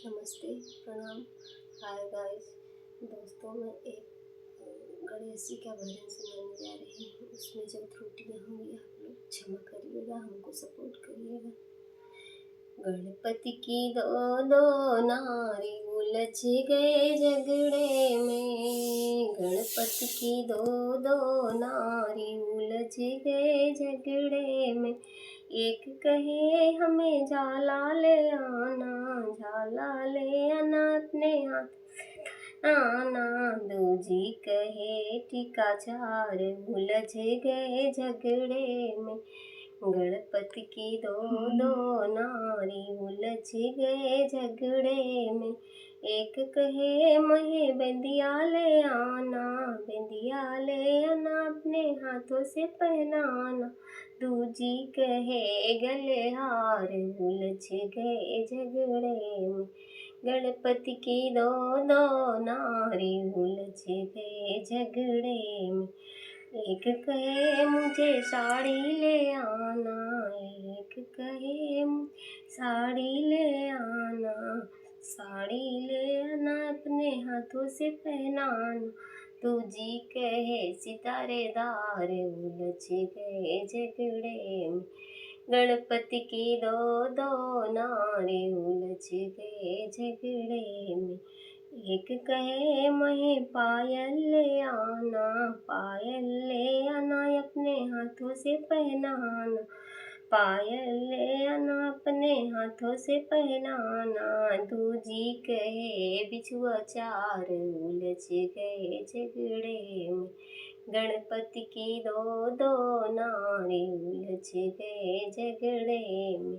नमस्ते, प्रणाम, hi guys. दोस्तों, मैं एक गणेश जी का भजन सुनाने जा रही हूँ। उसमें जब त्रुटियाँ होंगी आप लोग क्षमा करिएगा, हमको सपोर्ट करिएगा। गणपति की दो दो नारी उलझ गए झगड़े में। गणपति की दो दो नारी उलझ गए झगड़े में। एक कहे हमें झाला ले आना, झाला ले आना अपने हाथ आना। दूजी कहे टीका चार उलझ गए झगड़े में। गणपति की दो दो नारी उलझ गए झगड़े में। एक कहे महे बिंदिया ले आना, बिंदिया ले आना अपने हाथों से पहनाना। दूजी कहे गले हार उलझ गए झगड़े में। गणपति की दो दो नारी उलझ गए झगड़े में। एक कहे मुझे साड़ी ले आना, एक कहे साड़ी ले आना, साड़ी ले आना अपने हाथों से पहनाना। दूजी कहे सितारेदार उलझ गए झगड़े में। गणपति की दो दो नारी उलझ गए झगड़े में। एक कहे महे पायल ले आना, पायल ले आना अपने हाथों से पहनाना, पायल ले आना अपने हाथों से पहनाना। दूजी कहे बिछुआ चार उलझ गए झगड़े में। गणपति की दो दो नारी उलझ गए झगड़े में।